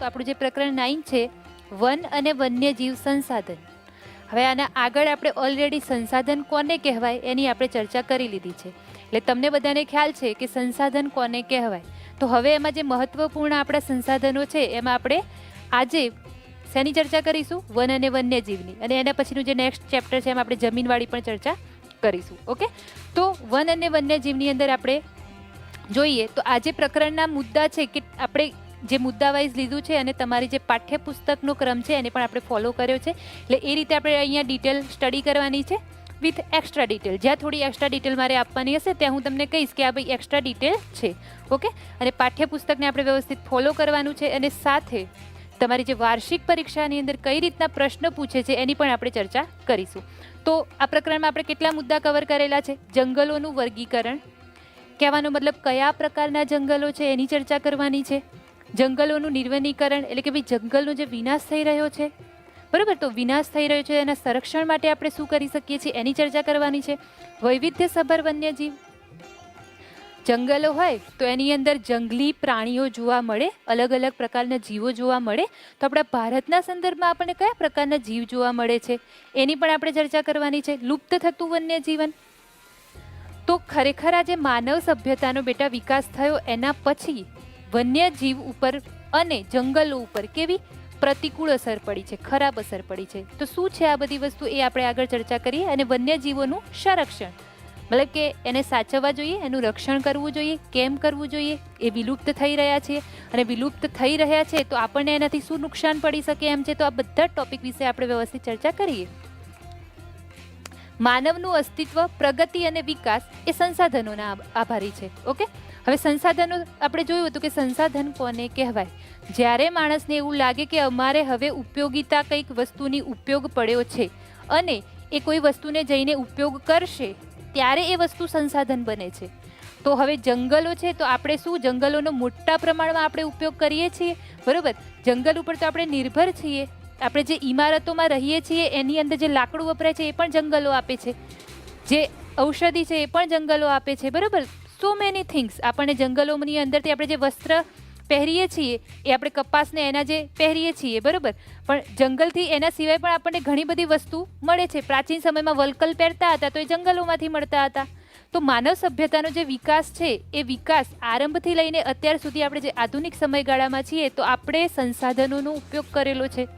તો આપણું જે પ્રકરણ 9 છે વન અને વન્યજીવ સંસાધન. હવે આના આગળ આપણે ઓલરેડી સંસાધન કોને કહેવાય એની આપણે ચર્ચા કરી લીધી છે. એટલે તમને બધાને ખ્યાલ છે કે સંસાધન કોને કહેવાય. તો હવે એમાં જે મહત્વપૂર્ણ આપણા સંસાધનો છે એમાં આપણે આજે શેની ચર્ચા કરીશું? વન અને વન્યજીવની. અને એના પછીનું જે નેક્સ્ટ ચેપ્ટર છે એમાં આપણે જમીનવાળી પણ ચર્ચા કરીશું. ઓકે, તો વન અને વન્યજીવની અંદર આપણે જોઈએ તો આજે પ્રકરણના મુદ્દા છે કે આપણે જે મુદ્દા વાઇઝ લીધું છે અને તમારી જે પાઠ્યપુસ્તકનો ક્રમ છે એને પણ આપણે ફોલો કર્યો છે. એટલે એ રીતે આપણે અહીંયા ડિટેલ સ્ટડી કરવાની છે વિથ એક્સ્ટ્રા ડિટેલ. જ્યાં થોડી એક્સ્ટ્રા ડિટેલ મારે આપવાની હશે ત્યાં હું તમને કહીશ કે આ ભાઈ એક્સ્ટ્રા ડિટેલ છે. ઓકે, અને પાઠ્યપુસ્તકને આપણે વ્યવસ્થિત ફોલો કરવાનું છે અને સાથે તમારી જે વાર્ષિક પરીક્ષાની અંદર કઈ રીતના પ્રશ્ન પૂછે છે એની પણ આપણે ચર્ચા કરીશું. તો આ પ્રકરણમાં આપણે કેટલા મુદ્દા કવર કરેલા છે? જંગલોનું વર્ગીકરણ, કહેવાનો મતલબ કયા પ્રકારના જંગલો છે એની ચર્ચા કરવાની છે. જંગલોનું નિર્વનીકરણ એટલે કે ભાઈ જંગલનો જે વિનાશ થઈ રહ્યો છે, બરાબર, તો વિનાશ થઈ રહ્યો છે એના સંરક્ષણ માટે આપણે શું કરી શકીએ છીએ એની ચર્ચા કરવાની છે. વૈવિધ્યસભર વન્યજીવ, જંગલો હોય તો એની અંદર જંગલી પ્રાણીઓ જોવા મળે, અલગ અલગ પ્રકારના જીવો જોવા મળે. તો આપણા ભારતના સંદર્ભમાં આપણને કયા પ્રકારના જીવ જોવા મળે છે એની પણ આપણે ચર્ચા કરવાની છે. લુપ્ત થતું વન્યજીવન, તો ખરેખર આ જે માનવ સભ્યતાનો બેટા વિકાસ થયો એના પછી વન્યજીવ ઉપર અને જંગલો ઉપર કેવી પ્રતિકૂળ અસર પડી છે, ખરાબ અસર પડી છે. તો શું છે આ બધી વસ્તુ એ આપણે આગળ ચર્ચા કરીએ. અને વન્યજીવોનું સંરક્ષણ મતલબ કે એને સાચવવા જોઈએ, એનું રક્ષણ કરવું જોઈએ, કેમ કરવું જોઈએ. એ વિલુપ્ત થઈ રહ્યા છે અને વિલુપ્ત થઈ રહ્યા છે તો આપણને એનાથી શું નુકસાન પડી શકે એમ છે. તો આ બધા ટોપિક વિશે આપણે વ્યવસ્થિત ચર્ચા કરીએ. માનવનું અસ્તિત્વ, પ્રગતિ અને વિકાસ એ સંસાધનોના આભારી છે. ઓકે, હવે સંસાધનો આપણે જોયું હતું કે સંસાધન કોને કહેવાય? જ્યારે માણસને એવું લાગે કે અમારે હવે ઉપયોગિતા કંઈક વસ્તુની ઉપયોગ પડ્યો છે અને એ કોઈ વસ્તુને જઈને ઉપયોગ કરશે ત્યારે એ વસ્તુ સંસાધન બને છે. તો હવે જંગલો છે તો આપણે શું જંગલોનો મોટા પ્રમાણમાં આપણે ઉપયોગ કરીએ છીએ, બરોબર. જંગલ ઉપર તો આપણે નિર્ભર છીએ. આપણે જે ઇમારતોમાં રહીએ છીએ એની અંદર જે લાકડું વપરાય છે એ પણ જંગલો આપે છે, જે ઔષધિ છે એ પણ જંગલો આપે છે, બરાબર. સો મેની થિંગ્સ આપણને જંગલોની અંદરથી આપણે જે વસ્ત્ર પહેરીએ છીએ એ આપણે કપાસને એના જે પહેરીએ છીએ, બરાબર. પણ જંગલથી એના સિવાય પણ આપણને ઘણી બધી વસ્તુ મળે છે. પ્રાચીન સમયમાં વલકલ પહેરતા હતા તો એ જંગલોમાંથી મળતા હતા. તો માનવ સભ્યતાનો જે વિકાસ છે એ વિકાસ આરંભથી લઈને અત્યાર સુધી આપણે જે આધુનિક સમયગાળામાં છીએ તો આપણે સંસાધનોનો ઉપયોગ કરેલો છે.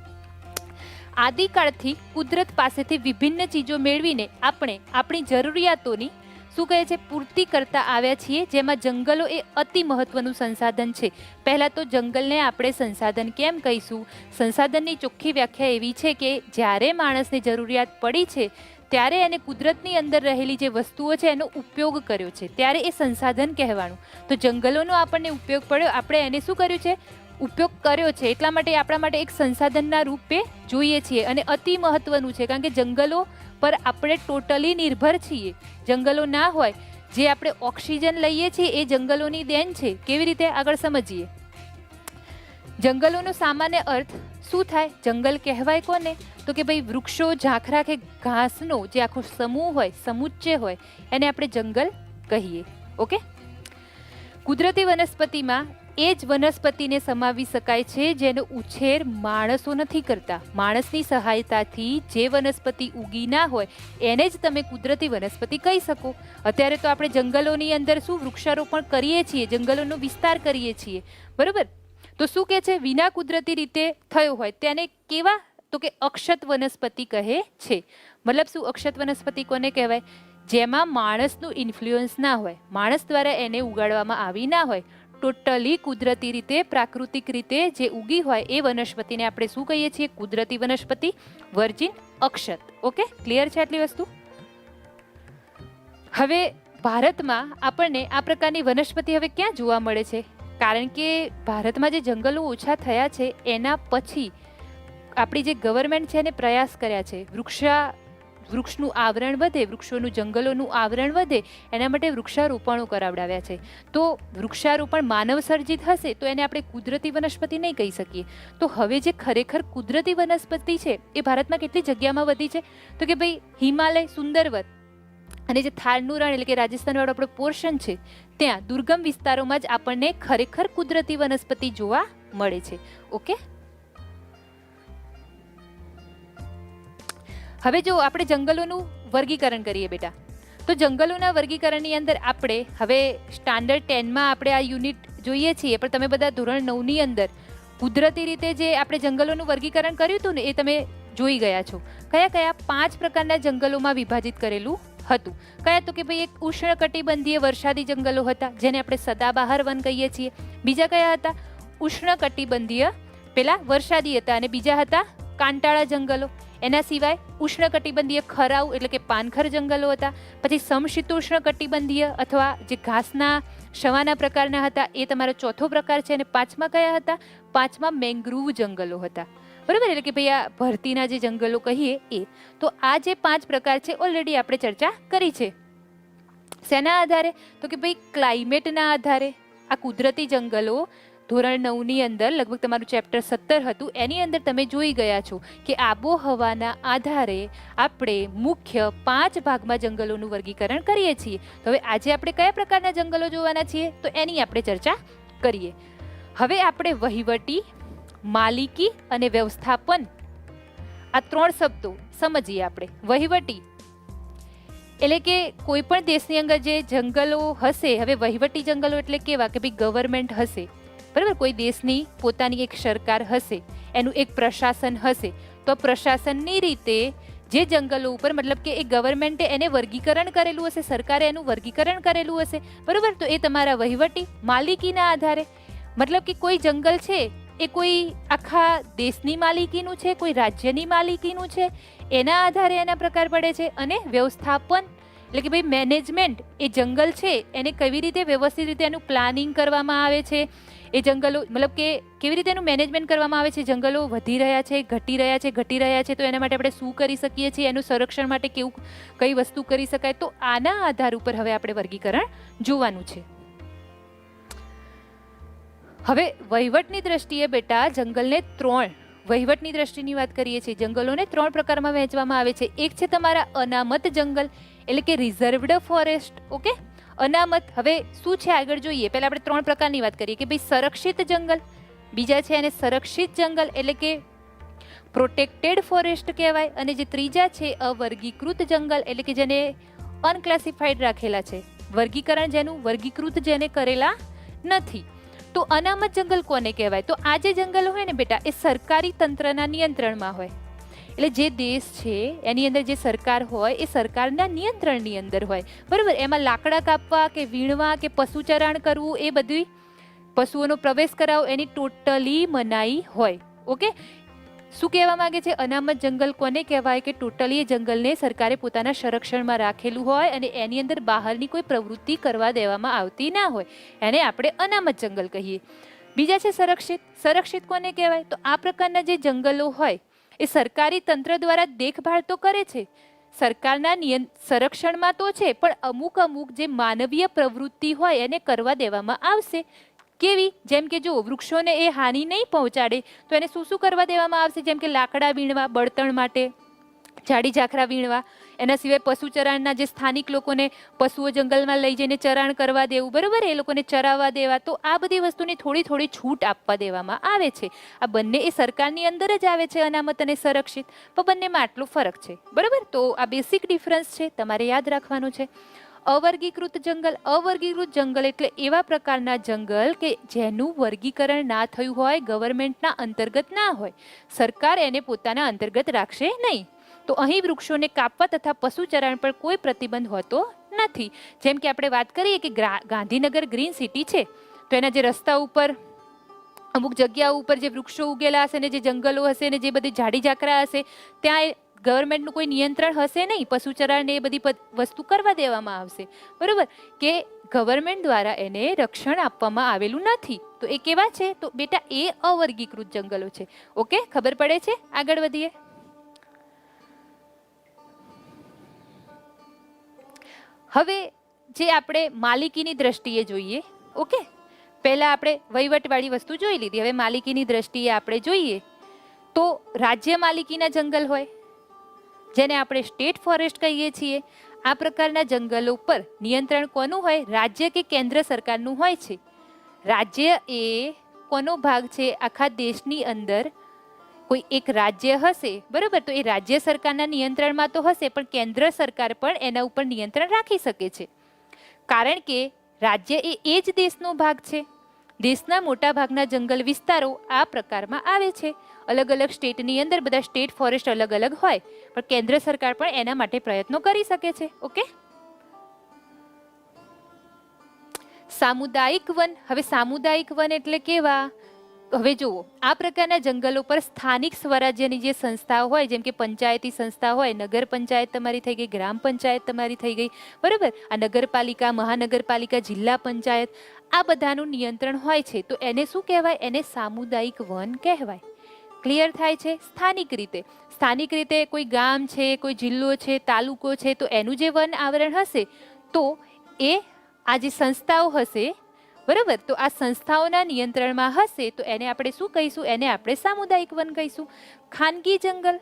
આદિકાળથી કુદરત પાસેથી વિભિન્ન ચીજો મેળવીને આપણે આપણી જરૂરિયાતોની શું કહે છે પૂર્તિ કરતા આવ્યા છીએ, જેમાં જંગલો એ અતિ મહત્વનું સંસાધન છે. પહેલાં તો જંગલને આપણે સંસાધન કેમ કહીશું? સંસાધનની ચોખ્ખી વ્યાખ્યા એવી છે કે જ્યારે માણસને જરૂરિયાત પડી છે ત્યારે એને કુદરતની અંદર રહેલી જે વસ્તુઓ છે એનો ઉપયોગ કર્યો છે ત્યારે એ સંસાધન કહેવાનું. તો જંગલોનો આપણને ઉપયોગ પડ્યો, આપણે એને શું કર્યું છે? ઉપયોગ કર્યો છે. એટલા માટે આપણા માટે એક સંસાધનના રૂપે જોઈએ છીએ અને અતિ મહત્વનું છે કારણ કે જંગલો પર આપણે ટોટલી નિર્ભર છીએ. જંગલો ના હોય, જે આપણે ઓક્સિજન લઈએ છીએ એ જંગલોની દેન છે. કેવી રીતે આગળ સમજીએ. જંગલોનો સામાન્ય અર્થ શું થાય? જંગલ કહેવાય કોને? તો કે ભાઈ વૃક્ષો, ઝાખરા કે ઘાસનો જે આખો સમૂહ હોય, સમુચ્ચય હોય એને આપણે જંગલ કહીએ. ઓકે, કુદરતી વનસ્પતિમાં એ જ વનસ્પતિને સમાવી શકાય છે જેનો ઉછેર માણસો નથી કરતા. માણસની સહાયતાથી જે વનસ્પતિ ઉગી ના હોય એને જ તમે કુદરતી વનસ્પતિ કહી શકો. અત્યારે તો આપણે જંગલોની અંદર શું વૃક્ષારોપણ કરીએ છીએ, જંગલોનો વિસ્તાર કરીએ છીએ, બરોબર. તો શું કહે છે? વિના કુદરતી રીતે થયો હોય તેને કેવા? તો કે અક્ષત વનસ્પતિ કહે છે. મતલબ શું? અક્ષત વનસ્પતિ કોને કહેવાય? જેમાં માણસનું ઇન્ફ્લુઅન્સ ના હોય, માણસ દ્વારા એને ઉગાડવામાં આવી ના હોય, ટોટલી કુદરતી રીતે, પ્રાકૃતિક રીતે જે ઉગી હોય એ વનસ્પતિને આપણે શું કહીએ છીએ? કુદરતી વનસ્પતિ, વર્જિન, અક્ષત. ઓકે, ક્લિયર છે આટલી વસ્તુ? હવે ભારતમાં આપણને આ પ્રકારની વનસ્પતિ હવે ક્યાં જોવા મળે છે? કારણ કે ભારતમાં જે જંગલો ઓછા થયા છે એના પછી આપણી જે ગવર્મેન્ટ છે એને પ્રયાસ કર્યા છે વૃક્ષનું આવરણ વધે, વૃક્ષોનું જંગલોનું આવરણ વધે એના માટે વૃક્ષારોપણો કરાવડાવ્યા છે. તો વૃક્ષારોપણ માનવ સર્જિત હશે તો એને આપણે કુદરતી વનસ્પતિ નહીં કહી શકીએ. તો હવે જે ખરેખર કુદરતી વનસ્પતિ છે એ ભારતમાં કેટલી જગ્યામાં વધી છે? તો કે ભાઈ હિમાલય, સુંદરવન અને જે થારનું રણ એટલે કે રાજસ્થાનવાળો આપણો પોર્શન છે ત્યાં દુર્ગમ વિસ્તારોમાં જ આપણને ખરેખર કુદરતી વનસ્પતિ જોવા મળે છે. ઓકે, હવે જો આપણે જંગલોનું વર્ગીકરણ કરીએ બેટા, તો જંગલોના વર્ગીકરણની અંદર આપણે હવે સ્ટાન્ડર્ડ 10માં આપણે આ યુનિટ જોઈએ છીએ, પણ તમે બધા ધોરણ 9ની અંદર કુદરતી રીતે જે આપણે જંગલોનું વર્ગીકરણ કર્યું હતું ને એ તમે જોઈ ગયા છો. કયા કયા 5 પ્રકારના જંગલોમાં વિભાજિત કરેલું હતું. કયા તો કે ભાઈ એક ઉષ્ણકટિબંધીય વરસાદી જંગલો હતા જેને આપણે સદાબહાર વન કહીએ છીએ. બીજા કયા હતા? ઉષ્ણકટિબંધીય પેલા વરસાદી હતા, અને બીજા હતા કાંટાળા જંગલો. એના સિવાય ઉષ્ણકટિબંધીય ખરાઉ એટલે કે પાનખર જંગલો હતા. પછી સમશીતોષ્ણ કટિબંધીય અથવા જે ઘાસના શવાના પ્રકારના હતા એ તમારો ચોથો પ્રકાર છે. અને 5મા કયા હતા? 5મા મેંગ્રુવ જંગલો હતા. બરાબર, એટલે કે ભાઈ આ ભરતીના જે જંગલો કહીએ એ. તો આ જે 5 પ્રકાર છે ઓલરેડી આપણે ચર્ચા કરી છે. શેના આધારે? તો કે ભાઈ ક્લાઇમેટના આધારે. આ કુદરતી જંગલો ધોરણ 9ની અંદર લગભગ તમારું ચેપ્ટર 17 હતું, એની અંદર તમે જોઈ ગયા છો કે આબોહવાના આધારે આપણે મુખ્ય 5 ભાગમાં જંગલોનું વર્ગીકરણ કરીએ છીએ. તો હવે આજે આપણે કયા પ્રકારના જંગલો જોવાના છીએ તો એની આપણે ચર્ચા કરીએ. હવે આપણે વહીવટી, માલિકી અને વ્યવસ્થાપન આ 3 શબ્દો સમજીએ. આપણે વહીવટી એટલે કે કોઈ પણ દેશની અંદર જે જંગલો હશે, હવે વહીવટી જંગલો એટલે કેવા કે ભાઈ ગવર્મેન્ટ હશે, બરાબર, કોઈ દેશની પોતાની એક સરકાર હશે, એનું એક પ્રશાસન હશે, તો પ્રશાસનની રીતે જે જંગલો ઉપર મતલબ કે એ ગવર્મેન્ટે એને વર્ગીકરણ કરેલું હશે, સરકારે એનું વર્ગીકરણ કરેલું હશે, બરાબર, તો એ તમારા વહીવટી. માલિકીના આધારે મતલબ કે કોઈ જંગલ છે એ કોઈ આખા દેશની માલિકીનું છે, કોઈ રાજ્યની માલિકીનું છે, એના આધારે એના પ્રકાર પડે છે. અને વ્યવસ્થાપન એટલે કે ભાઈ મેનેજમેન્ટ, એ જંગલ છે એને કેવી રીતે વ્યવસ્થિત રીતે એનું પ્લાનિંગ કરવામાં આવે છે, એ જંગલો મતલબ કે કેવી રીતે એનું મેનેજમેન્ટ કરવામાં આવે છે, જંગલો વધી રહ્યા છે, ઘટી રહ્યા છે, તો એના માટે આપણે શું કરી શકીએ છીએ, એનું સંરક્ષણ માટે કઈ વસ્તુ કરી શકાય. તો આના આધાર ઉપર હવે આપણે વર્ગીકરણ જોવાનું છે. હવે વહીવટની દ્રષ્ટિએ બેટા જંગલને 3 વહીવટની દ્રષ્ટિની વાત કરીએ છીએ. જંગલોને 3 પ્રકારમાં વહેંચવામાં આવે છે. એક છે તમારા અનામત જંગલ એટલે કે રિઝર્વડ ફોરેસ્ટ. ઓકે, અનામત હવે શું છે આગળ જોઈએ. પહેલા આપણે 3 પ્રકારની વાત કરીએ કે ભાઈ સંરક્ષિત જંગલ, બીજા છે એને સંરક્ષિત જંગલ એટલે કે પ્રોટેક્ટેડ ફોરેસ્ટ કહેવાય, અને જે ત્રીજા છે અવર્ગીકૃત જંગલ એટલે કે જેને અનક્લાસિફાઈડ રાખેલા છે, વર્ગીકરણ જેનું વર્ગીકૃત જેને કરેલા નથી. તો અનામત જંગલ કોને કહેવાય? તો આ જે જંગલો હોય ને બેટા એ સરકારી તંત્રના નિયંત્રણમાં હોય. એટલે જે દેશ છે એની અંદર જે સરકાર હોય એ સરકારના નિયંત્રણની અંદર હોય, બરાબર. એમાં લાકડા કાપવા કે વીણવા કે પશુ ચરાણ કરવું, એ બધી પશુઓનો પ્રવેશ કરાવો એની ટોટલી મનાઈ હોય. ઓકે, શું કહેવા માંગે છે? અનામત જંગલ કોને કહેવાય કે ટોટલી એ જંગલને સરકારે પોતાના સંરક્ષણમાં રાખેલું હોય અને એની અંદર બહારની કોઈ પ્રવૃત્તિ કરવા દેવામાં આવતી ના હોય, એને આપણે અનામત જંગલ કહીએ. બીજા છે સંરક્ષિત. સંરક્ષિત કોને કહેવાય? તો આ પ્રકારના જે જંગલો હોય એ સરકારી તંત્ર દ્વારા દેખભાળ તો કરે છે, સરકારના સંરક્ષણમાં તો છે, પણ અમુક જે માનવીય પ્રવૃત્તિ હોય એને કરવા દેવામાં આવશે. કેવી? જેમ કે જો વૃક્ષોને એ હાનિ નહીં પહોંચાડે તો એને શું કરવા દેવામાં આવશે? જેમ કે લાકડા વીણવા, બળતણ માટે, ઝાડી ઝાખરા વીણવા. એના સિવાય પશુ ચરાણના જે સ્થાનિક લોકોને પશુઓ જંગલમાં લઈ જઈને ચરાણ કરવા દેવું, બરાબર, એ લોકોને ચરાવવા દેવા. તો આ બધી વસ્તુની થોડી છૂટ આપવા દેવામાં આવે છે. આ બંને એ સરકારની અંદર જ આવે છે, અનામત અને સંરક્ષિત, પણ બંનેમાં આટલો ફરક છે, બરાબર. તો આ બેસિક ડિફરન્સ છે, તમારે યાદ રાખવાનું છે. અવર્ગીકૃત જંગલ. અવર્ગીકૃત જંગલ એટલે એવા પ્રકારના જંગલ કે જેનું વર્ગીકરણ ના થયું હોય, ગવર્મેન્ટના અંતર્ગત ના હોય, સરકાર એને પોતાના અંતર્ગત રાખશે નહીં. તો અહીં વૃક્ષોને કાપવા તથા પશુ ચરાણ પર કોઈ પ્રતિબંધ હોતો નથી. જેમ કે આપણે વાત કરીએ કે ગાંધીનગર ગ્રીન સિટી છે, તો એના જે રસ્તા ઉપર અમુક જગ્યાઓ ઉપર જે વૃક્ષો ઉગેલા હશે ને જે જંગલો હશે ને જે બધી ઝાડી ઝાકરા હશે, ત્યાં ગવર્મેન્ટનું કોઈ નિયંત્રણ હશે નહીં, પશુ ચરાણને એ બધી વસ્તુ કરવા દેવામાં આવશે, બરાબર, કે ગવર્મેન્ટ દ્વારા એને રક્ષણ આપવામાં આવેલું નથી. તો એ કેવા છે? તો બેટા એ અવર્ગીકૃત જંગલો છે. ઓકે, ખબર પડે છે? આગળ વધીએ. હવે જે આપણે માલિકીની દ્રષ્ટિએ જોઈએ. ઓકે, પહેલા આપણે વહીવટવાળી વસ્તુ જોઈ લીધી, હવે માલિકીની દ્રષ્ટિએ આપણે જોઈએ તો રાજ્ય માલિકીના જંગલ હોય જેને આપણે સ્ટેટ ફોરેસ્ટ કહીએ છીએ. આ પ્રકારના જંગલો પર નિયંત્રણ કોનું હોય? રાજ્ય કે કેન્દ્ર સરકારનું હોય છે. રાજ્ય એ કોનો ભાગ છે? આખા દેશની અંદર કોઈ એક રાજ્ય હશે, બરાબર, તો એ રાજ્ય સરકારના નિયંત્રણમાં તો હશે, પણ કેન્દ્ર સરકાર પણ એના ઉપર નિયંત્રણ રાખી શકે છે, કારણ કે રાજ્ય એ જ દેશનો ભાગ છે. દેશના મોટા ભાગના જંગલ વિસ્તારો આ પ્રકારમાં આવે છે. અલગ અલગ સ્ટેટની અંદર બધા સ્ટેટ ફોરેસ્ટ અલગ અલગ હોય, પણ કેન્દ્ર સરકાર પણ એના માટે પ્રયત્નો કરી શકે છે. ઓકે, સામુદાયિક વન. હવે સામુદાયિક વન એટલે કેવા? હવે જુઓ, આ પ્રકારના જંગલો પર સ્થાનિક સ્વરાજ્યની જે સંસ્થાઓ હોય, જેમ કે પંચાયતી સંસ્થા હોય, નગર પંચાયત તમારી થઈ ગઈ, ગ્રામ પંચાયત તમારી થઈ ગઈ, બરાબર, આ નગરપાલિકા, મહાનગરપાલિકા, જિલ્લા પંચાયત, આ બધાનું નિયંત્રણ હોય છે, તો એને શું કહેવાય? એને સામુદાયિક વન કહેવાય. ક્લિયર થાય છે? સ્થાનિક રીતે કોઈ ગામ છે, કોઈ જિલ્લો છે, તાલુકો છે, તો એનું જે વન આવરણ હશે, તો એ આ જે સંસ્થાઓ હશે, બરાબર, તો આ સંસ્થાઓના નિયંત્રણમાં હશે, તો એને આપણે શું કહીશું? એને આપણે સામુદાયિક વન કહીશું. ખાનગી જંગલ.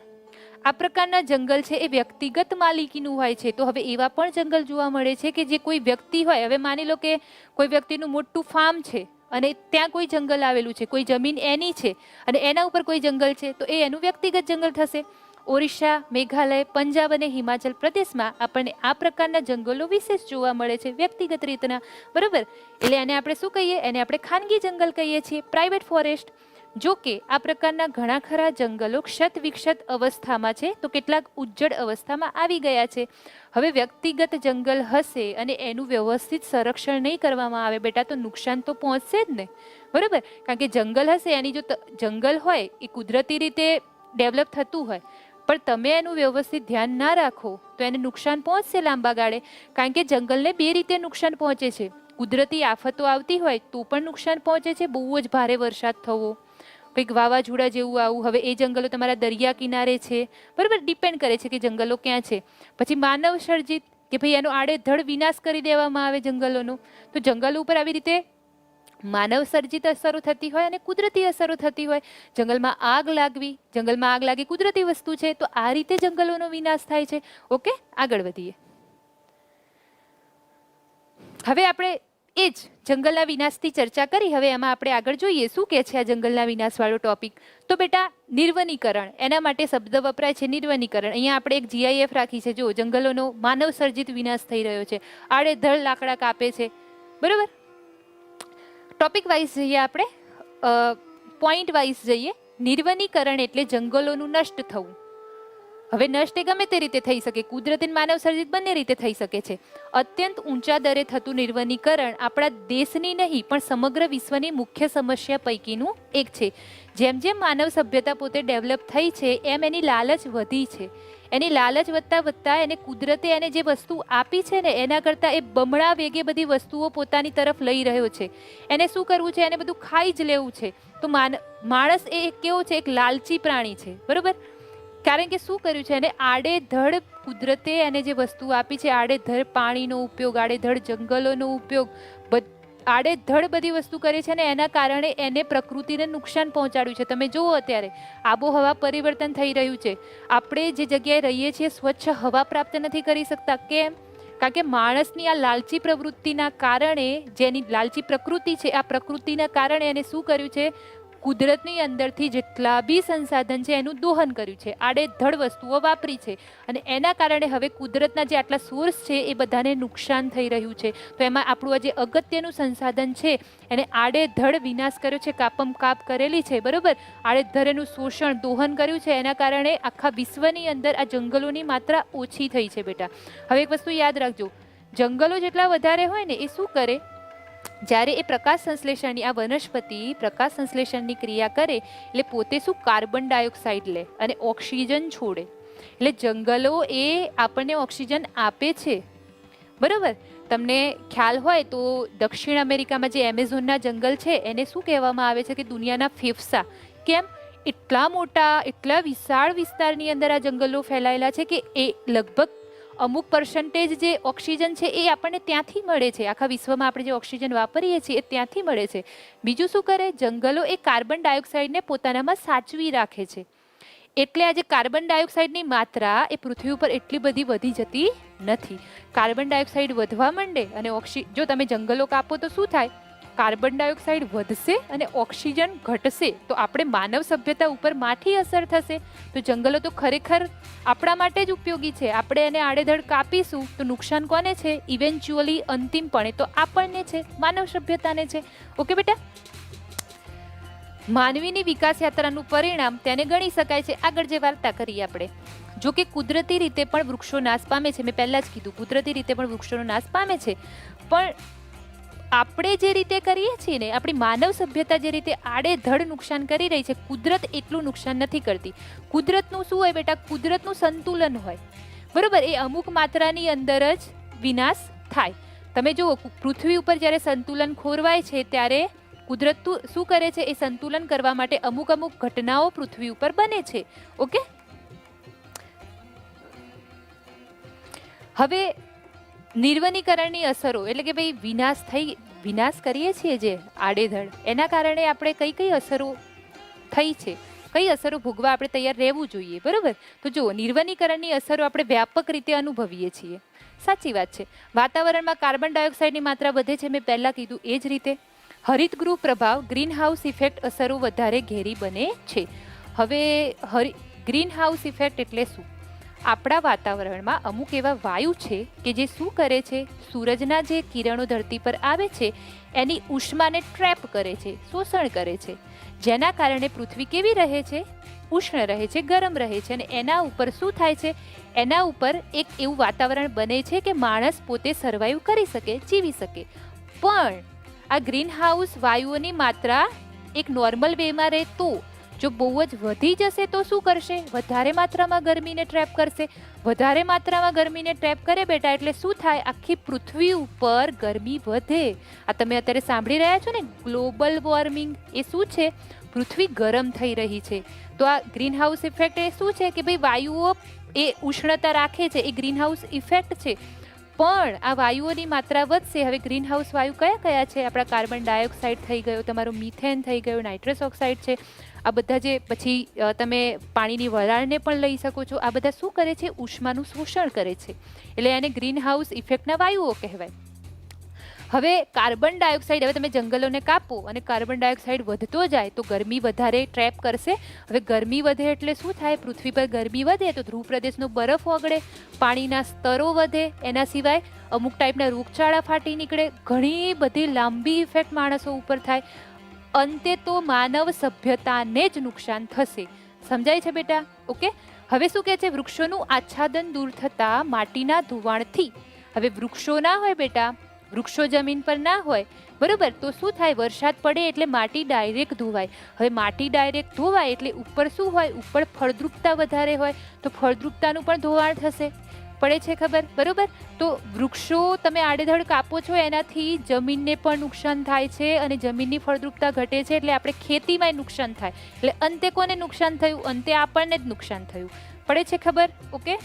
આ પ્રકારના જંગલ છે એ વ્યક્તિગત માલિકીનું હોય છે. તો હવે એવા પણ જંગલ જોવા મળે છે કે જે કોઈ વ્યક્તિ હોય, હવે માની લો કે કોઈ વ્યક્તિનું મોટું ફાર્મ છે અને ત્યાં કોઈ જંગલ આવેલું છે, કોઈ જમીન એની છે અને એના ઉપર કોઈ જંગલ છે, તો એ એનું વ્યક્તિગત જંગલ થશે. ઓરિસ્સા, મેઘાલય, પંજાબ અને હિમાચલ પ્રદેશમાં આપણને આ પ્રકારના જંગલો વિશેષ જોવા મળે છે, વ્યક્તિગત રીતના, બરાબર. એટલે એને આપણે શું કહીએ? એને આપણે ખાનગી જંગલ કહીએ છીએ, પ્રાઇવેટ ફોરેસ્ટ. જો કે આ પ્રકારના ઘણા ખરા જંગલો ક્ષત વિક્ષત અવસ્થામાં છે, તો કેટલાક ઉજ્જડ અવસ્થામાં આવી ગયા છે. હવે વ્યક્તિગત જંગલ હશે અને એનું વ્યવસ્થિત સંરક્ષણ નહીં કરવામાં આવે બેટા, તો નુકસાન તો પહોંચશે જ ને, બરાબર. કારણ કે જંગલ હશે, એની જો જંગલ હોય એ કુદરતી રીતે ડેવલપ થતું હોય, પણ તમે એનું વ્યવસ્થિત ધ્યાન ના રાખો તો એને નુકસાન પહોંચશે લાંબા ગાળે. કારણ કે જંગલને બે રીતે નુકસાન પહોંચે છે. કુદરતી આફતો આવતી હોય તો પણ નુકસાન પહોંચે છે, બહુ જ ભારે વરસાદ થવો, કંઈક વાવાઝોડા જેવું આવું. હવે એ જંગલો તમારા દરિયા કિનારે છે, બરાબર, ડિપેન્ડ કરે છે કે જંગલો ક્યાં છે. પછી માનવ સર્જિત, કે ભાઈ એનો આડેધડ વિનાશ કરી દેવામાં આવે જંગલોનો, તો જંગલો ઉપર આવી રીતે માનવ સર્જિત અસરો થતી હોય અને કુદરતી અસરો થતી હોય. જંગલમાં આગ લાગવી કુદરતી વસ્તુ છે, તો આ રીતે જંગલોનો વિનાશ થાય છે. ઓકે, આગળ વધીએ. હવે આપણે એ જ જંગલના વિનાશથી ચર્ચા કરી. હવે એમાં આપણે આગળ જોઈએ શું કે છે આ જંગલના વિનાશવાળો ટોપિક. તો બેટા નિર્વનીકરણ, એના માટે શબ્દ વપરાય છે નિર્વનીકરણ. અહીંયા આપણે એક GIF રાખી છે. જો જંગલોનો માનવ સર્જિત વિનાશ થઈ રહ્યો છે, આડેધડ લાકડા કાપે છે, બરાબર. ટોપિક વાઇઝ જઈએ આપણે, પોઈન્ટ વાઇઝ જઈએ. નિર્વનીકરણ એટલે જંગલોનું નષ્ટ થવું. હવે નષ્ટ એ ગમે તે રીતે થઈ શકે, કુદરતી માનવ સર્જિત બંને રીતે થઈ શકે છે. અત્યંત ઊંચા દરે થતું નિર્વનીકરણ આપણા દેશની નહીં પણ સમગ્ર વિશ્વની મુખ્ય સમસ્યા પૈકીનું એક છે. જેમ જેમ માનવ સભ્યતા પોતે ડેવલપ થઈ છે એમ એની લાલચ વધી છે. એની લાલચ વધતા વધતા એને કુદરતે એને જે વસ્તુ આપી છે ને એના કરતાં એ બમણા વેગે બધી વસ્તુઓ પોતાની તરફ લઈ રહ્યો છે. એને શું કરવું છે? એને બધું ખાઈ જ લેવું છે. તો માણસ એ કેવો છે? એક લાલચી પ્રાણી છે, બરોબર. કારણ કે શું કર્યું છે? એને આડેધડ કુદરતે એને જે વસ્તુ આપી છે, આડેધડ પાણીનો ઉપયોગ, આડેધડ જંગલોનો ઉપયોગ, આડેધડ બધી વસ્તુ કરે છે ને એના કારણે એને પ્રકૃતિને નુકસાન પહોંચાડ્યું છે. તમે જુઓ અત્યારે આબોહવા પરિવર્તન થઈ રહ્યું છે. આપણે જે જગ્યાએ રહીએ છીએ સ્વચ્છ હવા પ્રાપ્ત નથી કરી શકતા. કેમ? કારણ કે માણસની આ લાલચી પ્રવૃત્તિના કારણે, જેની લાલચી પ્રકૃતિ છે, આ પ્રકૃતિના કારણે એને શું કર્યું છે? કુદરતની અંદરથી જેટલા બી સંસાધન છે એનું દોહન કર્યું છે, આડેધડ વસ્તુઓ વાપરી છે અને એના કારણે હવે કુદરતના જે આટલા સોર્સ છે એ બધાને નુકસાન થઈ રહ્યું છે. તો એમાં આપણું આ જે અગત્યનું સંસાધન છે એને આડેધડ વિનાશ કર્યો છે, કાપમ કાપ કરેલી છે, બરોબર. આડેધડ એનું શોષણ, દોહન કર્યું છે. એના કારણે આખા વિશ્વની અંદર આ જંગલોની માત્રા ઓછી થઈ છે બેટા. હવે એક વસ્તુ યાદ રાખજો, જંગલો જેટલા વધારે હોય ને એ શું કરે? જ્યારે એ પ્રકાશ સંશ્લેષણની, આ વનસ્પતિ પ્રકાશ સંશ્લેષણની ક્રિયા કરે એટલે પોતે શું કાર્બન ડાયોક્સાઇડ લે અને ઓક્સિજન છોડે. એટલે જંગલો એ આપણને ઓક્સિજન આપે છે, બરાબર. તમને ખ્યાલ હોય તો દક્ષિણ અમેરિકામાં જે એમેઝોનના જંગલ છે એને શું કહેવામાં આવે છે? કે દુનિયાના ફેફસા. કેમ? એટલા મોટા, એટલા વિશાળ વિસ્તારની અંદર આ જંગલો ફેલાયેલા છે કે એ લગભગ અમુક પર્સન્ટેજ જે ઓક્સિજન છે એ આપણને ત્યાંથી મળે છે. આખા વિશ્વમાં આપણે જે ઓક્સિજન વાપરીએ છીએ એ ત્યાંથી મળે છે. બીજું શું કરે? જંગલો એ કાર્બન ડાયોક્સાઇડને પોતાનામાં સાચવી રાખે છે. એટલે આજે કાર્બન ડાયોક્સાઇડની માત્રા એ પૃથ્વી ઉપર એટલી બધી વધી જતી નથી. કાર્બન ડાયોક્સાઇડ વધવા માંડે અને જો તમે જંગલો કાપો તો શું થાય? કાર્બન ડાયોક્સાઇડ વધશે અને ઓક્સિજન ઘટશે તો આપણે માનવ સભ્યતા ઉપર માઠી અસર થશે. તો જંગલો તો ખરેખર આપણા માટે જ ઉપયોગી છે. આપણે એને આડેધડ કાપીશું તો નુકસાન કોને છે? ઇવેન્ચ્યુઅલી અંતિમપણે તો આપણને છે, માનવ સભ્યતાને છે. ઓકે બેટા, માનવીની વિકાસ યાત્રાનું પરિણામ તેને ગણી શકાય છે. આગળ જે વાર્તા કરીએ આપણે, જો કે કુદરતી રીતે પણ વૃક્ષો નાશ પામે છે. મેં પહેલા જ કીધું કુદરતી રીતે પણ વૃક્ષોનો નાશ પામે છે, પણ આપણે જે રીતે કરીએ છીએ ને, આપણી માનવ સભ્યતા જે રીતે આડેધડ નુકસાન કરી રહી છે, કુદરત એટલું નુકસાન નથી કરતી. કુદરતનું શું હોય બેટા? કુદરતનું સંતુલન હોય, બરોબર? એ અમુક માત્રાની અંદર જ વિનાશ થાય. તમે જુઓ, પૃથ્વી ઉપર જ્યારે સંતુલન ખોરવાય છે ત્યારે કુદરત શું કરે છે? એ સંતુલન કરવા માટે અમુક અમુક ઘટનાઓ પૃથ્વી ઉપર બને છે. ઓકે, હવે નિર્વનીકરણની અસરો એટલે કે ભાઈ વિનાશ કરીએ છીએ જે આડેધડ, એના કારણે આપણે કઈ કઈ અસરો થઈ છે, કઈ અસરો ભોગવા આપણે તૈયાર રહેવું જોઈએ, બરોબર? તો જુઓ, નિર્વનીકરણની અસરો આપણે વ્યાપક રીતે અનુભવીએ છીએ. સાચી વાત છે. વાતાવરણમાં કાર્બન ડાયોક્સાઇડની માત્રા વધે છે, મેં પહેલા કીધું એ જ રીતે. હરિતગૃહ પ્રભાવ, ગ્રીન હાઉસ ઇફેક્ટ અસરો વધારે ઘેરી બને છે. હવે ગ્રીન હાઉસ ઇફેક્ટ એટલે શું? આપણા વાતાવરણમાં અમુક એવા વાયુ છે કે જે શું કરે છે? સૂરજના જે કિરણો ધરતી પર આવે છે એની ઉષ્માને ટ્રેપ કરે છે, શોષણ કરે છે, જેના કારણે પૃથ્વી કેવી રહે છે? ઉષ્ણ રહે છે, ગરમ રહે છે. અને એના ઉપર શું થાય છે? એના ઉપર એક એવું વાતાવરણ બને છે કે માણસ પોતે સર્વાઈવ કરી શકે, જીવી શકે. પણ આ ગ્રીન હાઉસ વાયુઓની માત્રા એક નોર્મલ વેમાં રહે તો, જો બહુ જ વધી જશે તો શું કરશે? વધારે માત્રામાં ગરમીને ટ્રેપ કરશે. વધારે માત્રામાં ગરમીને ટ્રેપ કરે બેટા એટલે શું થાય? આખી પૃથ્વી ઉપર ગરમી વધે. આ તમે અત્યારે સાંભળી રહ્યા છો ને, ગ્લોબલ વોર્મિંગ. એ શું છે? પૃથ્વી ગરમ થઈ રહી છે. તો આ ગ્રીન હાઉસ ઇફેક્ટ એ શું છે કે ભાઈ વાયુઓ એ ઉષ્ણતા રાખે છે, એ ગ્રીન હાઉસ ઇફેક્ટ છે. પણ આ વાયુઓની માત્રા વધશે. હવે ગ્રીન હાઉસ વાયુ કયા કયા છે? આપણા કાર્બન ડાયોક્સાઇડ થઈ ગયો, તમારો મિથેન થઈ ગયો, નાઇટ્રસ ઓક્સાઇડ છે. આ બધા જે પછી તમે પાણીની વરાળને પણ લઈ શકો છો. આ બધા શું કરે છે? ઉષ્માનું શોષણ કરે છે. એટલે એને ગ્રીન હાઉસ ઇફેક્ટના વાયુઓ કહેવાય. હવે કાર્બન ડાયોક્સાઇડ, હવે તમે જંગલોને કાપો અને કાર્બન ડાયોક્સાઇડ વધતો જાય તો ગરમી વધારે ટ્રેપ કરશે. હવે ગરમી વધે એટલે શું થાય? પૃથ્વી પર ગરમી વધે તો ધ્રુવ પ્રદેશનો બરફ ઓગળે, પાણીના સ્તરો વધે, એના સિવાય અમુક ટાઈપના રોગચાળા ફાટી નીકળે, ઘણી બધી લાંબી ઇફેક્ટ માણસો ઉપર થાય. અંતે તો માનવ સભ્યતાને જ નુકસાન થશે. સમજાય છે બેટા? ઓકે, હવે શું કહે છે? વૃક્ષોનું આચ્છાદન દૂર થતા માટીના ધોવાણથી. હવે વૃક્ષો ના હોય બેટા, વૃક્ષો જમીન પર ના હોય, બરોબર, તો શું થાય? વરસાદ પડે એટલે માટી ડાયરેક્ટ ધોવાય. હવે માટી ડાયરેક્ટ ધોવાય એટલે ઉપર શું હોય? ઉપર ફળદ્રુપતા વધારે હોય, તો ફળદ્રુપતાનું પણ ધોવાણ થશે. પડે છે ખબર? બરોબર. તો વૃક્ષો તમે આડેધડ કાપો છો એનાથી જમીનને પણ નુકસાન થાય છે અને જમીનની ફળદ્રુપતા ઘટે છે, એટલે આપણે ખેતીમાં નુકસાન થાય. એટલે અંતે કોને નુકસાન થયું? અંતે આપણને જ નુકસાન થયું. પડે છે ખબર? ઓકે.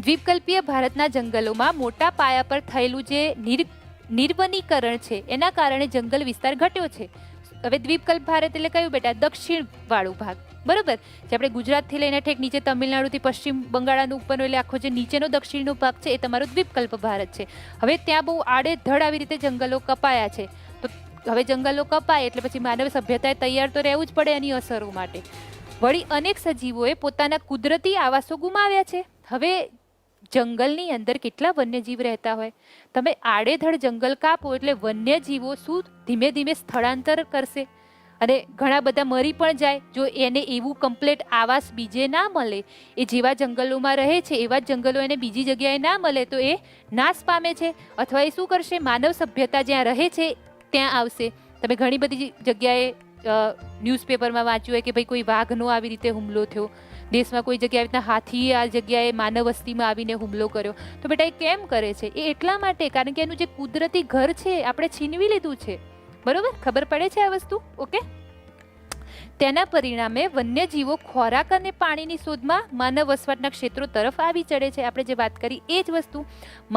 દ્વીપકલ્પીય ભારતના જંગલોમાં મોટા પાયા પર થયેલું જે નિર્વનીકરણ છે એના કારણે જંગલ વિસ્તાર ઘટ્યો છે. હવે દ્વીપકલ્પ ભારત એટલે કયું બેટા? દક્ષિણ વાળું ભાગ, બરોબર. જે આપણે ગુજરાતથી લઈને ઠેક નીચે તમિલનાડુથી પશ્ચિમ બંગાળનો ઉપરનો એટલે આખો જે નીચેનો દક્ષિણનો ભાગ છે એ તમારો દ્વીપકલ્પ ભારત છે. હવે ત્યાં બહુ આડેધડ આવી રીતે જંગલો કપાયા છે. તો હવે જંગલો કપાય એટલે પછી માનવ સભ્યતાએ તૈયાર તો રહેવું જ પડે એની અસરો માટે. વળી અનેક સજીવોએ પોતાના કુદરતી આવાસો ગુમાવ્યા છે. હવે જંગલની અંદર કેટલા વન્યજીવ રહેતા હોય? તમે આડેધડ જંગલ કાપો એટલે વન્યજીવો શું ધીમે ધીમે સ્થળાંતર કરશે અને ઘણા બધા મરી પણ જાય. જો એને એવું કમ્પ્લીટ આવાસ બીજે ના મળે, એ જેવા જંગલોમાં રહે છે એવા જ જંગલો એને બીજી જગ્યાએ ના મળે તો એ નાશ પામે છે. અથવા એ શું કરશે? માનવ સભ્યતા જ્યાં રહે છે ત્યાં આવશે. તમે ઘણી બધી જગ્યાએ ન્યૂઝપેપરમાં વાંચ્યું હોય કે ભાઈ કોઈ વાઘનો આવી રીતે હુમલો થયો, દેશમાં કોઈ જગ્યાએ આવી રીતના હાથીએ આ જગ્યાએ માનવ વસ્તીમાં આવીને હુમલો કર્યો. તો બેટા એ કેમ કરે છે? એ એટલા માટે કારણ કે એનું જે કુદરતી ઘર છે આપણે છીનવી લીધું છે. બરોબર? ખબર પડે છે આ વસ્તુ? ઓકે. તેના પરિણામે વન્યજીવો ખોરાક અને પાણીની શોધમાં માનવ વસવાટના ક્ષેત્રો તરફ આવી ચડે છે. આપણે જે વાત કરી એ જ વસ્તુ.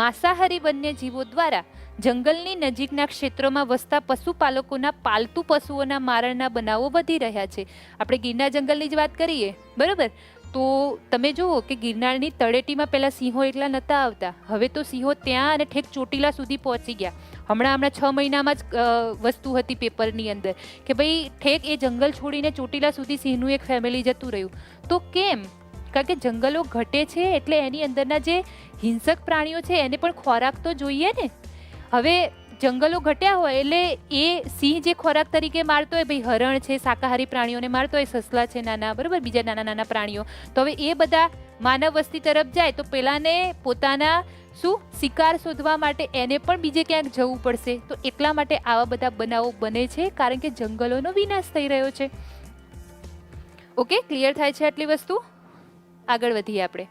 માંસાહારી વન્યજીવો દ્વારા જંગલની નજીકના ક્ષેત્રોમાં વસતા પશુપાલકોના પાલતુ પશુઓના મારણના બનાવો વધી રહ્યા છે. આપણે ગીરના જંગલની જ વાત કરીએ, બરોબર, તો તમે જુઓ કે ગિરનારની તળેટીમાં પહેલાં સિંહો એટલા નહોતા આવતા, હવે તો સિંહો ત્યાં અને ઠેક ચોટીલા સુધી પહોંચી ગયા. હમણાં 6 મહિનામાં જ વસ્તુ હતી પેપરની અંદર કે ભાઈ ઠેક એ જંગલ છોડીને ચોટીલા સુધી સિંહનું એક ફેમિલી જતું રહ્યું. તો કેમ? કારણ કે જંગલો ઘટે છે એટલે એની અંદરના જે હિંસક પ્રાણીઓ છે એને પણ ખોરાક તો જોઈએ ને. હવે જંગલો ઘટ્યા હોય એટલે એ સિંહ જે ખોરાક તરીકે મારતો હોય, ભાઈ હરણ છે, શાકાહારી પ્રાણીઓને મારતો હોય, સસલા છે નાના, બરાબર, બીજા નાના નાના પ્રાણીઓ, તો હવે એ બધા માનવ વસ્તી તરફ જાય તો પેલાને પોતાના શું શિકાર શોધવા માટે એને પણ બીજે ક્યાંક જવું પડશે. તો એટલા માટે આવા બધા બનાવો બને છે કારણ કે જંગલોનો વિનાશ થઈ રહ્યો છે. ઓકે, ક્લિયર થાય છે આટલી વસ્તુ? આગળ વધીએ આપણે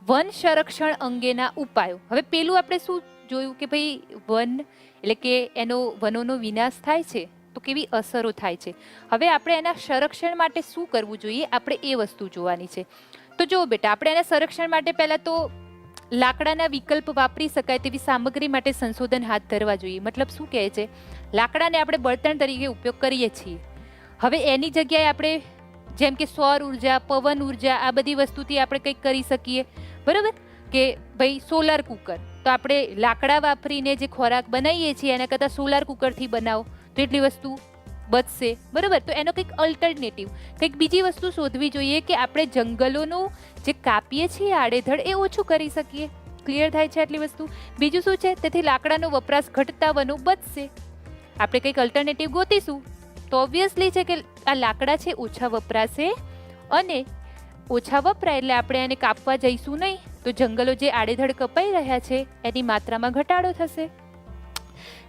વન સંરક્ષણ અંગેના ઉપાયો. હવે પેલું આપણે શું જોયું કે ભાઈ વન એટલે કે એનો વનોનો વિનાશ થાય છે તો કેવી અસરો થાય છે. હવે આપણે એના સંરક્ષણ માટે શું કરવું જોઈએ, આપણે એ વસ્તુ જોવાની છે. તો જુઓ બેટા, આપણે એના સંરક્ષણ માટે પહેલાં તો લાકડાના વિકલ્પ વાપરી શકાય તેવી સામગ્રી માટે સંશોધન હાથ ધરવા જોઈએ. મતલબ શું કહે છે, લાકડાને આપણે બળતણ તરીકે ઉપયોગ કરીએ છીએ. હવે એની જગ્યાએ આપણે જેમ કે સૌર ઉર્જા, પવન ઉર્જા, આ બધી વસ્તુથી આપણે કંઈક કરી શકીએ, બરાબર, કે ભાઈ સોલાર કુકર. તો આપણે લાકડા વાપરીને જે ખોરાક બનાવીએ છીએ એના કરતાં સોલાર કુકરથી બનાવો તો એટલી વસ્તુ બચશે, બરાબર. તો એનો કંઈક અલ્ટરનેટિવ, કંઈક બીજી વસ્તુ શોધવી જોઈએ કે આપણે જંગલોનું જે કાપીએ છીએ આડેધડ એ ઓછું કરી શકીએ. ક્લિયર થાય છે આટલી વસ્તુ? બીજું શું છે, તેથી લાકડાનો વપરાશ ઘટતા વનો બચશે. આપણે કંઈક અલ્ટરનેટિવ ગોતીશું તો ઓબ્વિયસલી છે કે આ લાકડા છે ઓછા વપરાશે અને ઓછા વપરાય એટલે આપણે એને કાપવા જઈશું નહીં તો જંગલો જે આડેધડ કપાઈ રહ્યા છે એની માત્રામાં ઘટાડો થશે.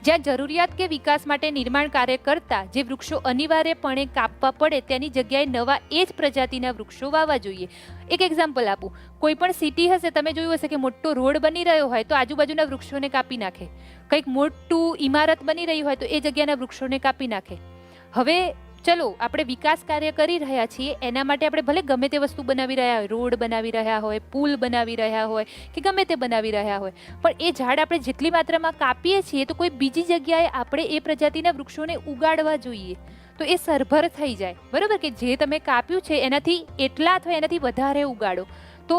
જ્યાં જરૂરિયાત કે વિકાસ માટે નિર્માણ કાર્ય કરતા જે વૃક્ષો અનિવાર્યપણે કાપવા પડે તેની જગ્યાએ નવા એ જ પ્રજાતિના વૃક્ષો વાવવા જોઈએ. એક એક્ઝામ્પલ આપું, કોઈ પણ સિટી હશે, તમે જોયું હશે કે મોટો રોડ બની રહ્યો હોય તો આજુબાજુના વૃક્ષોને કાપી નાખે. કંઈક મોટું ઇમારત બની રહી હોય તો એ જગ્યાના વૃક્ષોને કાપી નાખે. હવે ચલો આપણે વિકાસ કાર્ય કરી રહ્યા છીએ, એના માટે આપણે ભલે ગમે તે વસ્તુ બનાવી રહ્યા હોય, રોડ બનાવી રહ્યા હોય, પુલ બનાવી રહ્યા હોય કે ગમે તે બનાવી રહ્યા હોય, પણ એ ઝાડ આપણે જેટલી માત્રામાં કાપીએ છીએ તો કોઈ બીજી જગ્યાએ આપણે એ પ્રજાતિના વૃક્ષોને ઉગાડવા જોઈએ તો એ સરભર થઈ જાય, બરાબર, કે જે તમે કાપ્યું છે એનાથી એટલા અથવા એનાથી વધારે ઉગાડો તો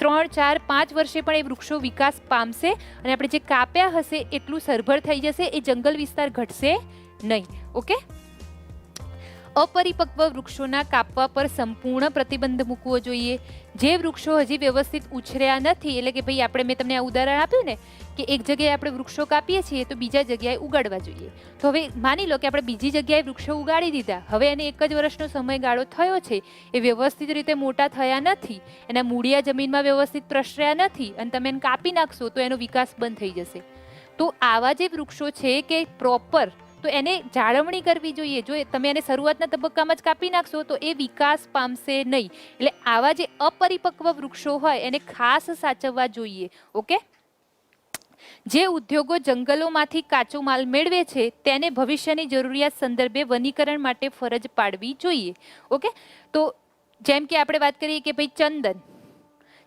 3, 4, 5 વર્ષે પણ એ વૃક્ષો વિકાસ પામશે અને આપણે જે કાપ્યા હશે એટલું સરભર થઈ જશે, એ જંગલ વિસ્તાર ઘટશે નહીં. ઓકે, અપરિપક્વ વૃક્ષોના કાપવા પર સંપૂર્ણ પ્રતિબંધ મૂકવો જોઈએ. જે વૃક્ષો હજી વ્યવસ્થિત ઉછર્યા નથી, એટલે કે ભાઈ આપણે મેં તમને આ ઉદાહરણ આપ્યું ને કે એક જગ્યાએ આપણે વૃક્ષો કાપીએ છીએ તો બીજા જગ્યાએ ઉગાડવા જોઈએ. તો હવે માની લો કે આપણે બીજી જગ્યાએ વૃક્ષો ઉગાડી દીધા, હવે એને 1 જ વર્ષનો સમયગાળો થયો છે, એ વ્યવસ્થિત રીતે મોટા થયા નથી, એના મૂળિયા જમીનમાં વ્યવસ્થિત પ્રસર્યા નથી અને તમે એને કાપી નાખશો તો એનો વિકાસ બંધ થઈ જશે. તો આવા જે વૃક્ષો છે કે પ્રોપર તો એને જાળવણી કરવી જોઈએ. જો તમે એને શરૂઆતના તબક્કામાં જ કાપી નાખશો તો એ વિકાસ પામશે નહીં. એટલે આવા જે અપરિપક્વ વૃક્ષો હોય એને ખાસ સાચવવા જોઈએ. ઓકે, જે ઉદ્યોગો જંગલોમાંથી કાચો માલ મેળવે છે તેને ભવિષ્યની જરૂરિયાત સંદર્ભે વનીકરણ માટે ફરજ પાડવી જોઈએ. ઓકે, તો જેમ કે આપણે વાત કરીએ કે ભાઈ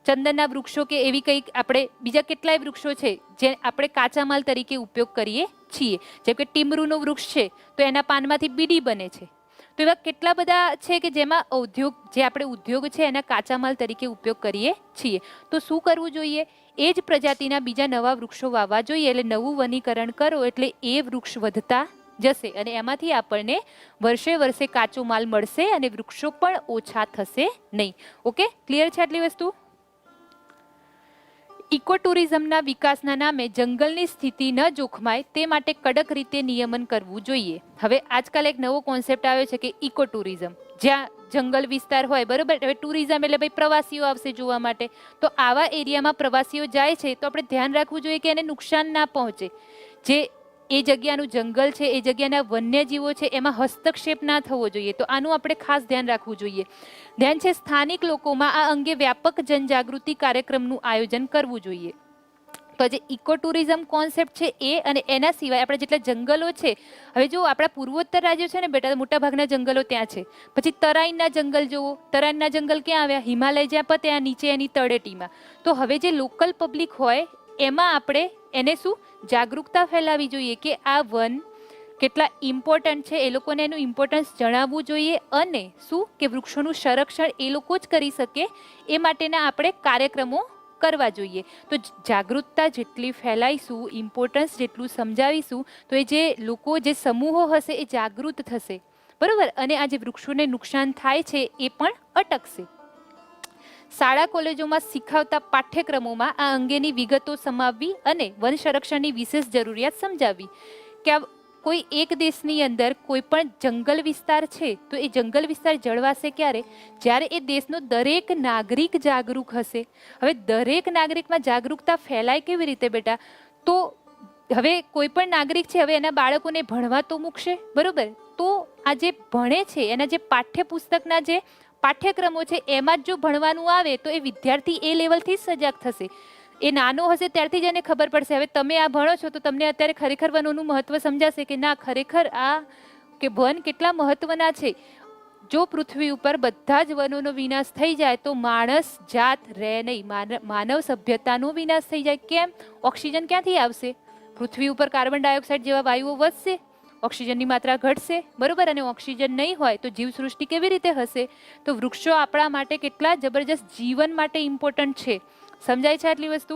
ચંદનના વૃક્ષો કે એવી કંઈક આપણે બીજા કેટલાય વૃક્ષો છે જે આપણે કાચા માલ તરીકે ઉપયોગ કરીએ છીએ. જેમ કે ટીમરૂનું વૃક્ષ છે તો એના પાનમાંથી બીડી બને છે. તો એવા કેટલા બધા છે કે જેમાં ઉદ્યોગ છે એના કાચા માલ તરીકે ઉપયોગ કરીએ છીએ. તો શું કરવું જોઈએ, એ જ પ્રજાતિના બીજા નવા વૃક્ષો વાવવા જોઈએ. એટલે નવું વનીકરણ કરો એટલે એ વૃક્ષ વધતા જશે અને એમાંથી આપણને વર્ષે વર્ષે કાચો માલ મળશે અને વૃક્ષો પણ ઓછા થશે નહીં. ઓકે, ક્લિયર છે આટલી વસ્તુ? ઇકો ટુરિઝમના વિકાસના નામે જંગલની સ્થિતિ ન જોખમાય તે માટે કડક રીતે નિયમન કરવું જોઈએ. હવે આજકાલ એક નવો કોન્સેપ્ટ આવ્યો છે કે ઇકો ટુરિઝમ, જ્યાં જંગલ વિસ્તાર હોય, બરોબર, હવે ટુરિઝમ એટલે ભાઈ પ્રવાસીઓ આવશે જોવા માટે, તો આવા એરિયામાં પ્રવાસીઓ જાય છે તો આપણે ધ્યાન રાખવું જોઈએ કે એને નુકસાન ના પહોંચે. જે એ જગ્યાનું જંગલ છે, એ જગ્યાના વન્યજીવો છે એમાં હસ્તક્ષેપ ના થવો જોઈએ. તો આનું આપણે ખાસ ધ્યાન રાખવું જોઈએ. ધ્યાન છે સ્થાનિક લોકોમાં આ અંગે વ્યાપક જનજાગૃતિ કાર્યક્રમનું આયોજન કરવું જોઈએ. તો જે ઇકો ટુરિઝમ કોન્સેપ્ટ છે એ અને એના સિવાય આપણે જેટલા જંગલો છે, હવે જો આપણા પૂર્વોત્તર રાજ્યો છે ને બેટા, મોટાભાગના જંગલો ત્યાં છે. પછી તરાઈના જંગલ જુઓ, તરાઈના જંગલ ક્યાં આવ્યા, હિમાલય જ્યાં પર ત્યાં નીચે એની તળેટીમાં. તો હવે જે લોકલ પબ્લિક હોય એમાં આપણે એને શું જાગૃતતા ફેલાવી જોઈએ કે આ વન કેટલા ઇમ્પોર્ટન્ટ છે એ લોકોને એનું ઇમ્પોર્ટન્સ જણાવવું જોઈએ, અને શું કે વૃક્ષોનું સંરક્ષણ એ લોકો જ કરી શકે એ માટેના આપણે કાર્યક્રમો કરવા જોઈએ. તો જાગૃતતા જેટલી ફેલાઈશું, ઇમ્પોર્ટન્સ જેટલું સમજાવીશું, તો એ જે લોકો, જે સમૂહો હશે એ જાગૃત થશે, બરાબર, અને આ જે વૃક્ષોને નુકસાન થાય છે એ પણ અટકશે. શાળા કોલેજોમાં શીખવતા પાઠ્યક્રમોમાં આ અંગેની વિગતો સમાવવી અને વન સંરક્ષણની વિશેષ જરૂરિયાત સમજાવવી. કે કોઈ એક દેશની અંદર કોઈ પણ જંગલ વિસ્તાર છે તો એ જંગલ વિસ્તાર જળવાશે ક્યારે? જ્યારે એ દેશનો દરેક નાગરિક જાગૃત હશે. હવે દરેક નાગરિકમાં જાગૃતતા ફેલાય કેવી રીતે બેટા? તો હવે કોઈ પણ નાગરિક છે, હવે એના બાળકોને ભણવા તો મૂકશે, બરોબર, તો આ જે ભણે છે એના જે પાઠ્યપુસ્તકના જે પાઠ્યક્રમો છે એમાં જ જો ભણવાનું આવે તો એ વિદ્યાર્થી એ લેવલથી જ સજાગ થશે. એ નાનો હશે ત્યારથી જ એને ખબર પડશે. હવે તમે આ ભણો છો તો તમને અત્યારે ખરેખર વનોનું મહત્વ સમજાશે કે ના, ખરેખર આ કે વન કેટલા મહત્વના છે. જો પૃથ્વી ઉપર બધા જ વનોનો વિનાશ થઈ જાય તો માણસ જાત રહે નહીં, માનવ સભ્યતાનો વિનાશ થઈ જાય. કેમ? ઓક્સિજન ક્યાંથી આવશે? પૃથ્વી ઉપર કાર્બન ડાયોક્સાઇડ જેવા વાયુઓ વધશે, ઓક્સિજનની માત્રા ઘટશે, બરોબર, અને ઓક્સિજન નહીં હોય તો જીવસૃષ્ટિ કેવી રીતે હશે? તો વૃક્ષો આપણા માટે કેટલા જબરજસ્ત જીવન માટે ઇમ્પોર્ટન્ટ છે. સમજાય છે આટલી વસ્તુ?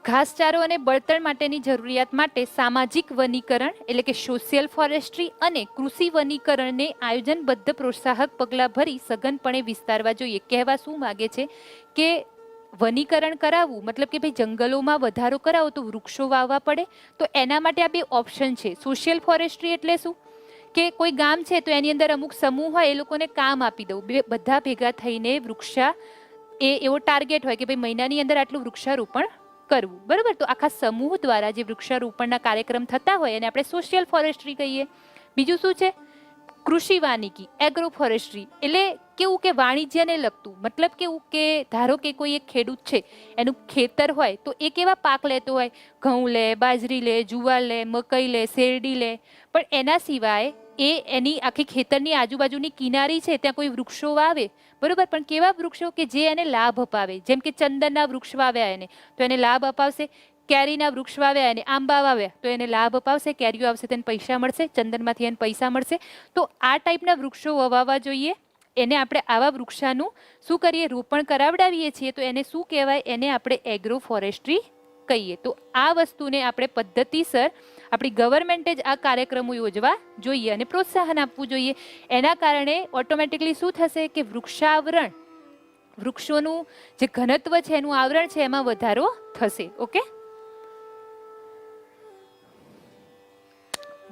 ઘાસચારો અને બળતણ માટેની જરૂરિયાત માટે સામાજિક વનીકરણ એટલે કે સોશિયલ ફોરેસ્ટ્રી અને કૃષિ વનીકરણને આયોજનબદ્ધ પ્રોત્સાહક પગલાં ભરી સઘનપણે વિસ્તારવા જોઈએ. કહેવા શું માગે છે કે વનીકરણ કરાવવું મતલબ કે ભાઈ જંગલોમાં વધારો કરાવો તો વૃક્ષો વાવવા પડે. તો એના માટે આ બે ઓપ્શન છે. સોશિયલ ફોરેસ્ટ્રી એટલે શું કે કોઈ ગામ છે તો એની અંદર અમુક સમૂહ હોય, એ લોકોને કામ આપી દઉં, બધા ભેગા થઈને વૃક્ષા એવો ટાર્ગેટ હોય કે ભાઈ મહિનાની અંદર આટલું વૃક્ષારોપણ કરવું, બરાબર. તો આખા સમૂહ દ્વારા જે વૃક્ષારોપણના કાર્યક્રમ થતા હોય એને આપણે સોશિયલ ફોરેસ્ટ્રી કહીએ. બીજું શું છે? કૃષિ વાનિકી, એગ્રો ફોરેસ્ટ્રી. એટલે કેવું કે વાણિજ્યને લગતું, મતલબ કેવું કે ધારો કે કોઈ એક ખેડૂત છે, એનું ખેતર હોય તો એ કેવા પાક લેતો હોય, ઘઉં લે, બાજરી લે, જુવાર લે, મકઈ લે, શેરડી લે, પણ એના સિવાય એ એની આખી ખેતરની આજુબાજુની કિનારી છે ત્યાં કોઈ વૃક્ષો વાવે, બરોબર, પણ કેવા વૃક્ષો કે જે એને લાભ અપાવે. જેમ કે ચંદનના વૃક્ષ વાવ્યા એને તો એને લાભ અપાવશે, કેરીના વૃક્ષ વાવ્યા એને આંબા વાવ્યા તો એને લાભ અપાવશે, કેરીઓ આવશે તેને પૈસા મળશે, ચંદનમાંથી એને પૈસા મળશે. તો આ ટાઈપના વૃક્ષો વાવવા જોઈએ. એને આપણે આવા વૃક્ષાનું શું કરીએ? રોપણ કરાવડાવીએ છીએ તો એને શું કહેવાય? એને આપણે એગ્રો ફોરેસ્ટ્રી કહીએ. તો આ વસ્તુને આપણે પદ્ધતિસર આપણી ગવર્મેન્ટે જ આ કાર્યક્રમો યોજવા જોઈએ અને પ્રોત્સાહન આપવું જોઈએ. એના કારણે ઓટોમેટિકલી શું થશે કે વૃક્ષાવરણ, વૃક્ષોનું જે ઘનત્વ છે એનું આવરણ છે એમાં વધારો થશે. ઓકે.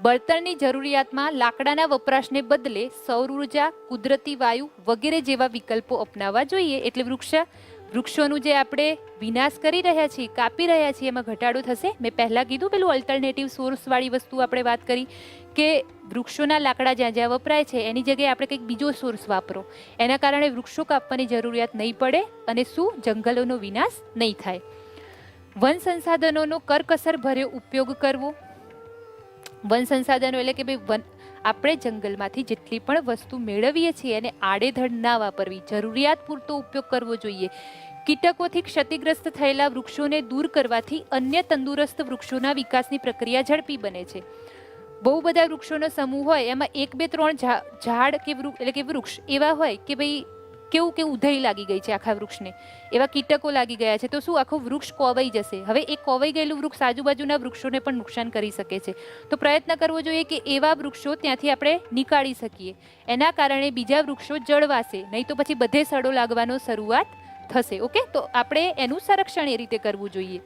બળતણની જરૂરિયાતમાં લાકડાના વપરાશને બદલે સૌર ઉર્જા, કુદરતી વાયુ વગેરે જેવા વિકલ્પો અપનાવવા જોઈએ. એટલે વૃક્ષોનું જે આપણે વિનાશ કરી રહ્યા છીએ, કાપી રહ્યા છીએ, એમાં ઘટાડો થશે. મેં પહેલાં કીધું પેલું અલ્ટરનેટિવ સોર્સવાળી વસ્તુ આપણે વાત કરી કે વૃક્ષોના લાકડા જ્યાં જ્યાં વપરાય છે એની જગ્યાએ આપણે કંઈક બીજો સોર્સ વાપરો. એના કારણે વૃક્ષો કાપવાની જરૂરિયાત નહીં પડે અને શું જંગલોનો વિનાશ નહીં થાય. વન સંસાધનોનો કરકસર ભર્યો ઉપયોગ કરવો. વન સંસાધનો એટલે કે ભાઈ આપણે જંગલમાંથી જેટલી પણ વસ્તુ મેળવીએ છીએ એને આડેધડ ના વાપરવી, જરૂરિયાત પૂરતો ઉપયોગ કરવો જોઈએ. કીટકોથી ક્ષતિગ્રસ્ત થયેલા વૃક્ષોને દૂર કરવાથી અન્ય તંદુરસ્ત વૃક્ષોના વિકાસની પ્રક્રિયા ઝડપી બને છે. બહુ બધા વૃક્ષોનો સમૂહ હોય એમાં 1, 2, 3 ઝાડ કે એટલે કે વૃક્ષ એવા હોય કે ભાઈ કેવું કે ઉધઈ લાગી ગઈ છે આખા વૃક્ષને, એવા કીટકો લાગી ગયા છે તો શું આખું વૃક્ષ કોવાઈ જશે. હવે એ કોવાઈ ગયેલું વૃક્ષ આજુબાજુના વૃક્ષોને પણ નુકસાન કરી શકે છે. તો પ્રયત્ન કરવો જોઈએ કે એવા વૃક્ષો ત્યાંથી આપણે નીકાળી શકીએ. એના કારણે બીજા વૃક્ષો જળવાશે, નહીં તો પછી બધે સડો લાગવાનો શરૂઆત થશે. ઓકે. તો આપણે એનું સંરક્ષણ એ રીતે કરવું જોઈએ.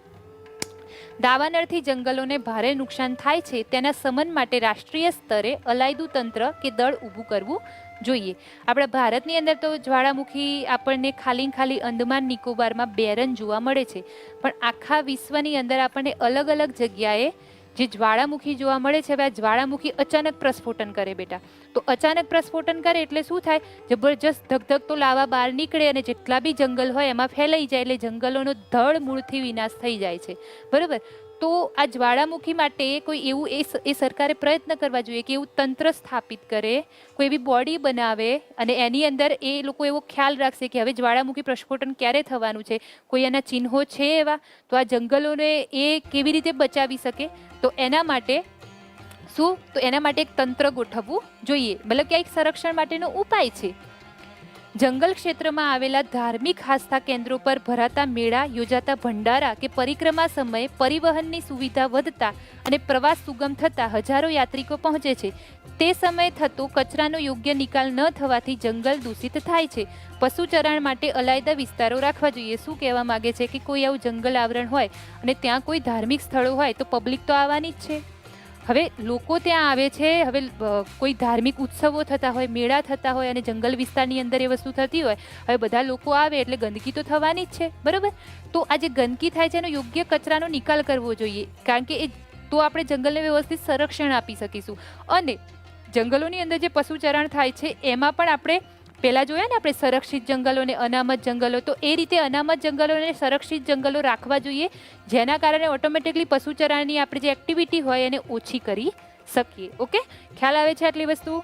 દાવાનળથી જંગલોને ભારે નુકસાન થાય છે તેના શમન માટે રાષ્ટ્રીય સ્તરે અલાયદું તંત્ર કે દળ ઊભું કરવું જોઈએ. આપણા ભારતની અંદર તો જ્વાળામુખી આપણને ખાલી અંદમાન નિકોબારમાં 2 રન જોવા મળે છે, પણ આખા વિશ્વની અંદર આપણને અલગ અલગ જગ્યાએ જે જ્વાળામુખી જોવા મળે છે. હવે આ જ્વાળામુખી અચાનક પ્રસ્ફોટન કરે બેટા, તો અચાનક પ્રસ્ફોટન કરે એટલે શું થાય? જબરજસ્ત ધગધગતો લાવા બહાર નીકળે અને જેટલા બી જંગલ હોય એમાં ફેલાઈ જાય, એટલે જંગલોનો ધડ મૂળથી વિનાશ થઈ જાય છે, બરાબર. તો આ જ્વાળામુખી માટે કોઈ એવું એ સરકારે પ્રયત્ન કરવા જોઈએ કે એવું તંત્ર સ્થાપિત કરે, કોઈ એવી બોડી બનાવે અને એની અંદર એ લોકો એવો ખ્યાલ રાખશે કે હવે જ્વાળામુખી પ્રસ્ફોટન ક્યારે થવાનું છે, કોઈ એના ચિહ્નો છે એવા, તો આ જંગલોને એ કેવી રીતે બચાવી શકે. તો એના માટે શું? તો એના માટે એક તંત્ર ગોઠવવું જોઈએ, મતલબ કે આ એક સંરક્ષણ માટેનો ઉપાય છે. જંગલ ક્ષેત્રમાં આવેલા ધાર્મિક આસ્થા કેન્દ્રો પર ભરાતા મેળા, યોજાતા ભંડારા કે પરિક્રમા સમયે પરિવહનની સુવિધા વધતા અને પ્રવાસ સુગમ થતા હજારો યાત્રિકો પહોંચે છે. તે સમયે થતો કચરાનો યોગ્ય નિકાલ ન થવાથી જંગલ દૂષિત થાય છે. પશુ ચરાણ માટે અલાયદા વિસ્તારો રાખવા જોઈએ. શું કહેવા માંગે છે કે કોઈ આવું જંગલ આવરણ હોય અને ત્યાં કોઈ ધાર્મિક સ્થળો હોય તો પબ્લિક તો આવવાની જ છે. હવે લોકો ત્યાં આવે છે, હવે કોઈ ધાર્મિક ઉત્સવો થતા હોય, મેળા થતા હોય અને જંગલ વિસ્તારની અંદર એ વસ્તુ થતી હોય, હવે બધા લોકો આવે એટલે ગંદકી તો થવાની જ છે, બરાબર? તો આ જે ગંદકી થાય છે એનો યોગ્ય કચરાનો નિકાલ કરવો જોઈએ, કારણ કે એ તો આપણે જંગલને વ્યવસ્થિત સંરક્ષણ આપી શકીશું. અને જંગલોની અંદર જે પશુ ચરણ થાય છે એમાં પણ આપણે પહેલાં જોયા ને આપણે સંરક્ષિત જંગલો અને અનામત જંગલો, તો એ રીતે અનામત જંગલો અને સંરક્ષિત જંગલો રાખવા જોઈએ, જેના કારણે ઓટોમેટિકલી પશુ ચરાણની આપણે જે એક્ટિવિટી હોય એને ઓછી કરી શકીએ. ઓકે, ખ્યાલ આવે છે આટલી વસ્તુ?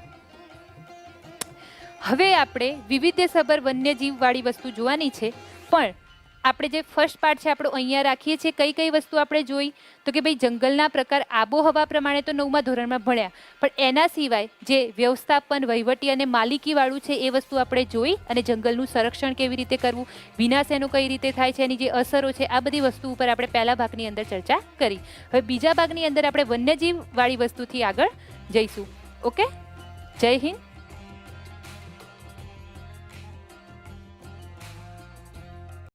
હવે આપણે વિવિધ્યસભર વન્યજીવવાળી વસ્તુ જોવાની છે, પણ આપણે જે ફર્સ્ટ પાર્ટ છે આપણો અહીંયા રાખીએ છીએ. કઈ કઈ વસ્તુ આપણે જોઈ? તો કે ભાઈ જંગલના પ્રકાર, આબોહવા પ્રમાણે તો 9મા ધોરણમાં ભણ્યા, પણ એના સિવાય જે વ્યવસ્થાપન, વહીવટી અને માલિકીવાળું છે એ વસ્તુ આપણે જોઈ, અને જંગલનું સંરક્ષણ કેવી રીતે કરવું, વિનાશ એનો કઈ રીતે થાય છે, એની જે અસરો છે, આ બધી વસ્તુ ઉપર આપણે પહેલા ભાગની અંદર ચર્ચા કરી. હવે બીજા ભાગની અંદર આપણે વન્યજીવવાળી વસ્તુથી આગળ જઈશું. ઓકે, જય હિન્દ.